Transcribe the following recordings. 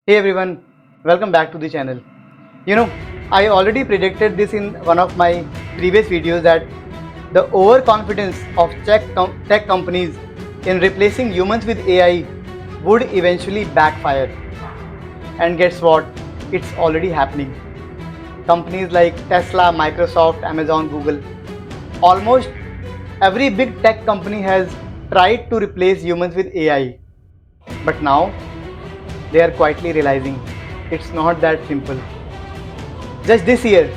Hey everyone, welcome back to the channel. You know, I already predicted this in one of my previous videos that the overconfidence of tech companies in replacing humans with AI would eventually backfire. And guess what? It's already happening. Companies like Tesla, Microsoft, Amazon, Google, almost every big tech company has tried to replace humans with AI. But now they are quietly realizing it's not that simple. Just this year,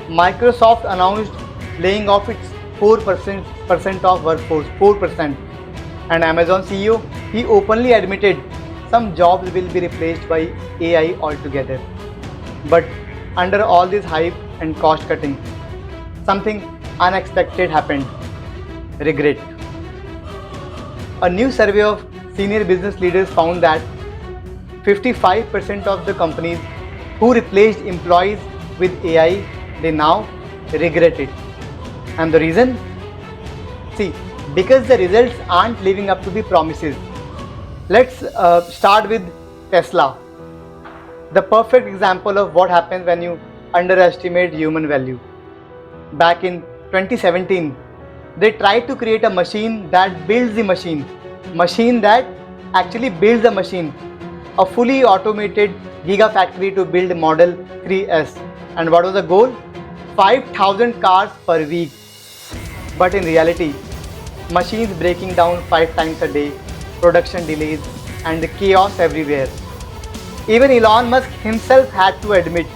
Microsoft announced laying off its 4% of workforce, 4%. And Amazon CEO, he openly admitted some jobs will be replaced by AI altogether. But under all this hype and cost cutting, something unexpected happened. Regret. A new survey of senior business leaders found that 55% of the companies who replaced employees with AI, they now regret it. And the reason? See, because the results aren't living up to the promises. Let's start with Tesla, the perfect example of what happens when you underestimate human value. Back in 2017, they tried to create a machine that builds the machine that actually builds the machine, a fully automated gigafactory to build Model 3S. And what was the goal? 5,000 cars per week. But in reality, machines breaking down 5 times a day, production delays, and the chaos everywhere. Even Elon Musk himself had to admit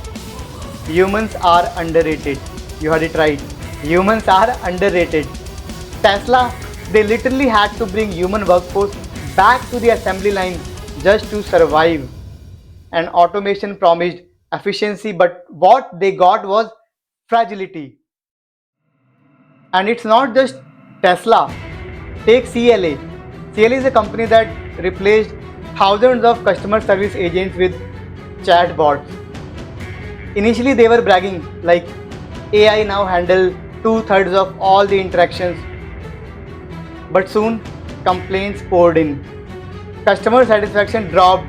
humans are underrated. You heard it right. Humans are underrated. Tesla, they literally had to bring human workforce back to the assembly line just to survive. And automation promised efficiency, but what they got was fragility. And it's not just Tesla. Take CLA. CLA is a company that replaced thousands of customer service agents with chatbots. Initially, they were bragging like AI now handle two-thirds of all the interactions. But soon, complaints poured in. Customer satisfaction dropped,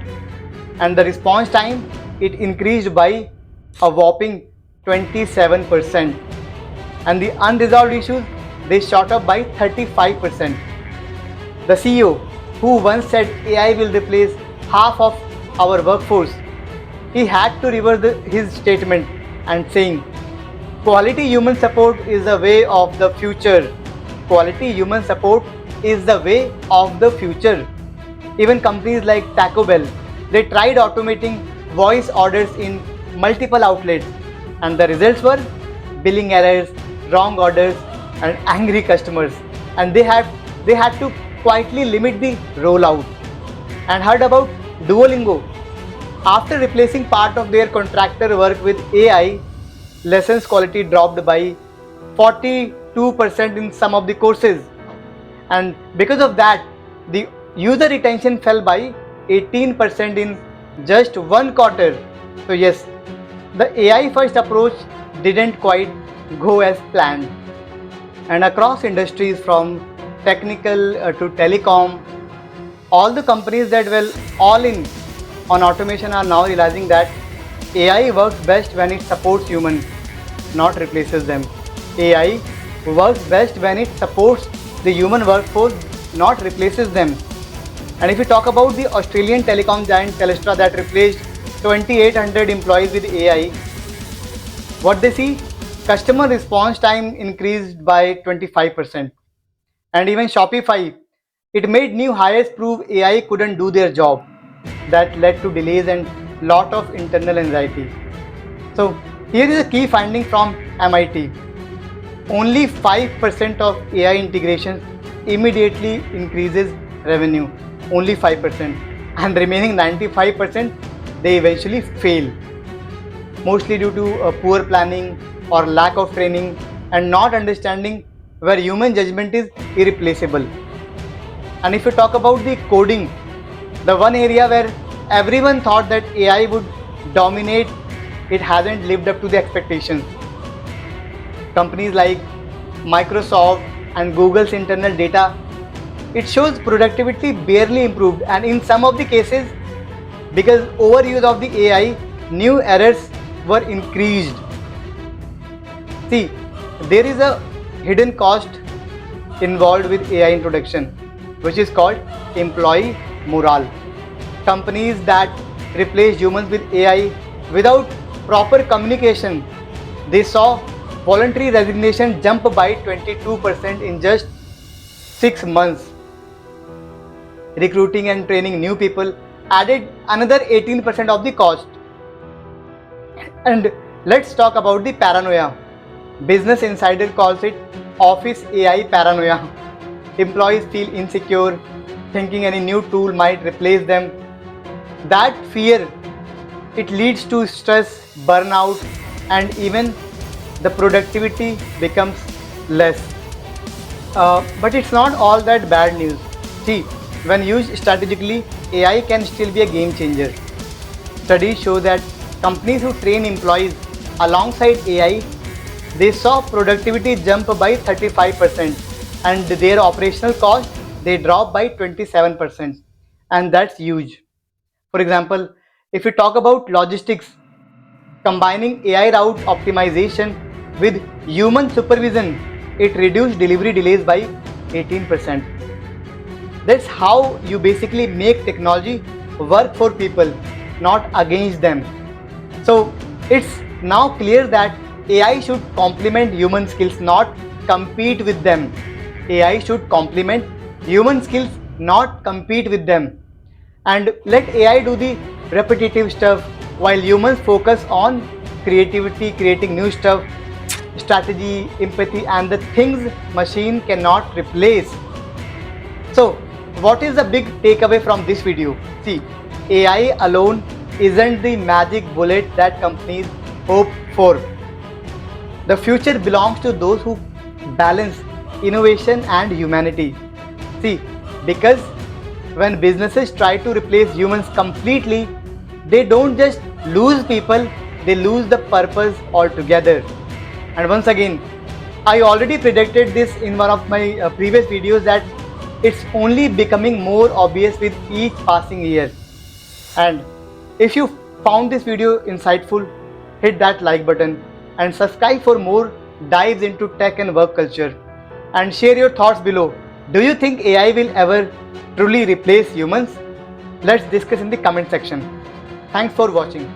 and the response time it increased by a whopping 27%. And the unresolved issues they shot up by 35%. The CEO, who once said AI will replace half of our workforce, he had to reverse his statement and saying, quality human support is the way of the future. Quality human support is the way of the future. Even companies like Taco Bell, they tried automating voice orders in multiple outlets, and the results were billing errors, wrong orders, and angry customers. And they had to quietly limit the rollout. And heard about Duolingo? After replacing part of their contractor work with AI, lessons quality dropped by 42% in some of the courses. And because of that, the user retention fell by 18% in just one quarter. So yes, the AI first approach didn't quite go as planned. And across industries from technical to telecom, all the companies that were all in on automation are now realizing that AI works best when it supports humans, not replaces them. AI works best when it supports the human workforce, not replaces them. And if you talk about the Australian telecom giant Telstra that replaced 2,800 employees with AI, what they see? Customer response time increased by 25%. And even Shopify, it made new hires prove AI couldn't do their job. That led to delays and lot of internal anxiety. So here is a key finding from MIT. Only 5% of AI integrations immediately increases revenue. Only 5%. And remaining 95%, they eventually fail. Mostly due to poor planning or lack of training and not understanding where human judgment is irreplaceable. And if you talk about the coding, the one area where everyone thought that AI would dominate, it hasn't lived up to the expectations. Companies like Microsoft and Google's internal data, it shows productivity barely improved, and in some of the cases because overuse of the AI, new errors were increased. See, there is a hidden cost involved with AI introduction, which is called employee morale. Companies that replace humans with AI without proper communication, they saw voluntary resignation jump by 22% in just 6 months. Recruiting and training new people added another 18% of the cost. And let's talk about the paranoia. Business Insider calls it office AI paranoia. Employees feel insecure, thinking any new tool might replace them. That fear, it leads to stress, burnout, and even the productivity becomes less. But it's not all that bad news. See, when used strategically, AI can still be a game changer. Studies show that companies who train employees alongside AI, they saw productivity jump by 35% and their operational cost they drop by 27%, and that's huge. For example, if we talk about logistics, combining AI route optimization with human supervision, it reduced delivery delays by 18%. That's how you basically make technology work for people, not against them. So it's now clear that AI should complement human skills, not compete with them. AI should complement human skills, not compete with them. And let AI do the repetitive stuff while humans focus on creativity, creating new stuff, strategy, empathy, and the things machine cannot replace. So, what is the big takeaway from this video? See, AI alone isn't the magic bullet that companies hope for. The future belongs to those who balance innovation and humanity. See, because when businesses try to replace humans completely, they don't just lose people, they lose the purpose altogether. And once again, I already predicted this in one of my previous videos that it's only becoming more obvious with each passing year. And if you found this video insightful, hit that like button and subscribe for more dives into tech and work culture. And share your thoughts below. Do you think AI will ever truly replace humans? Let's discuss in the comment section. Thanks for watching.